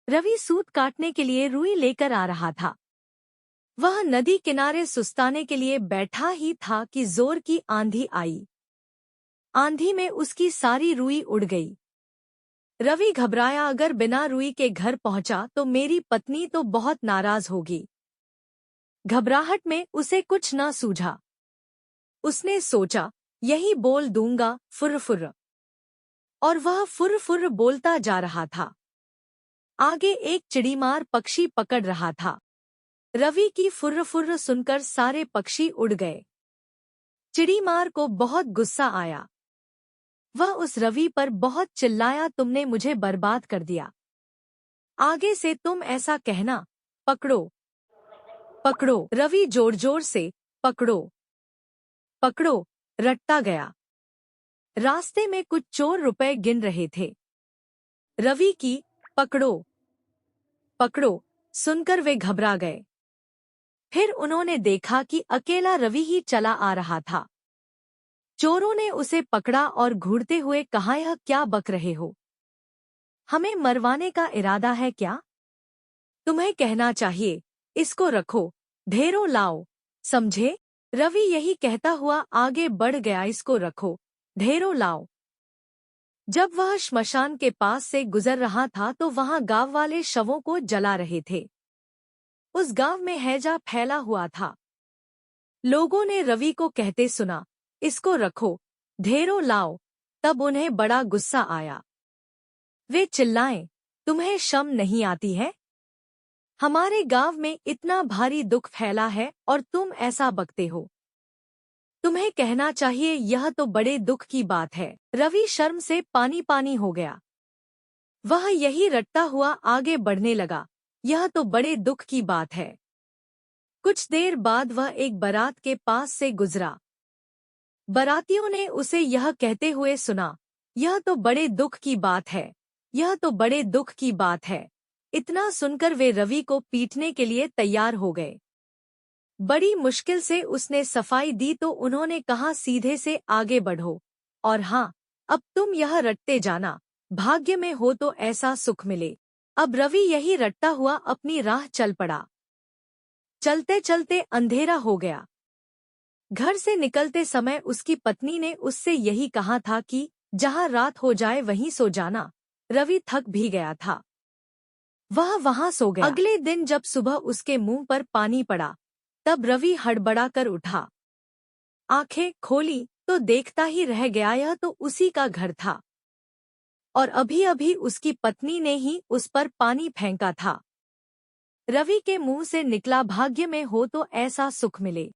रवि सूत काटने के लिए रुई लेकर आ रहा था। वह नदी किनारे सुस्ताने के लिए बैठा ही था कि जोर की आंधी आई। आंधी में उसकी सारी रुई उड़ गई। रवि घबराया, अगर बिना रुई के घर पहुंचा तो मेरी पत्नी तो बहुत नाराज होगी। घबराहट में उसे कुछ न सूझा। उसने सोचा, यही बोल दूंगा, फुर्र फुर्र। और वह फुर्र फुर्र बोलता जा रहा था। आगे एक चिड़ीमार पक्षी पकड़ रहा था। रवि की फुर्र फुर्र सुनकर सारे पक्षी उड़ गए। चिड़ीमार को बहुत गुस्सा आया। वह उस रवि पर बहुत चिल्लाया, तुमने मुझे बर्बाद कर दिया। आगे से तुम ऐसा कहना, पकड़ो पकड़ो। रवि जोर जोर से पकड़ो पकड़ो रटता गया। रास्ते में कुछ चोर रुपए गिन रहे थे। रवि की पकड़ो पकड़ो सुनकर वे घबरा गए। फिर उन्होंने देखा कि अकेला रवि ही चला आ रहा था। चोरों ने उसे पकड़ा और घूरते हुए कहा, यह क्या बक रहे हो? हमें मरवाने का इरादा है क्या? तुम्हें कहना चाहिए, इसको रखो, ढेरों लाओ, समझे? रवि यही कहता हुआ आगे बढ़ गया, इसको रखो, ढेरों लाओ। जब वह श्मशान के पास से गुजर रहा था तो वहां गांव वाले शवों को जला रहे थे। उस गांव में हैजा फैला हुआ था। लोगों ने रवि को कहते सुना, इसको रखो, ढेरों लाओ। तब उन्हें बड़ा गुस्सा आया। वे चिल्लाए, तुम्हें शर्म नहीं आती है? हमारे गांव में इतना भारी दुख फैला है और तुम ऐसा बकते हो। तुम्हें कहना चाहिए, यह तो बड़े दुख की बात है। रवि शर्म से पानी पानी हो गया। वह यही रटता हुआ आगे बढ़ने लगा, यह तो बड़े दुख की बात है। कुछ देर बाद वह एक बारात के पास से गुजरा। बारातियों ने उसे यह कहते हुए सुना, यह तो बड़े दुख की बात है, यह तो बड़े दुख की बात है। इतना सुनकर वे रवि को पीटने के लिए तैयार हो गए। बड़ी मुश्किल से उसने सफाई दी तो उन्होंने कहा, सीधे से आगे बढ़ो, और हाँ, अब तुम यह रटते जाना, भाग्य में हो तो ऐसा सुख मिले। अब रवि यही रटता हुआ अपनी राह चल पड़ा। चलते चलते अंधेरा हो गया। घर से निकलते समय उसकी पत्नी ने उससे यही कहा था कि जहाँ रात हो जाए वहीं सो जाना। रवि थक भी गया था, वह वहां सो गया। अगले दिन जब सुबह उसके मुंह पर पानी पड़ा तब रवि हड़बड़ा कर उठा। आंखें खोली तो देखता ही रह गया, यह तो उसी का घर था और अभी अभी उसकी पत्नी ने ही उस पर पानी फेंका था। रवि के मुंह से निकला, भाग्य में हो तो ऐसा सुख मिले।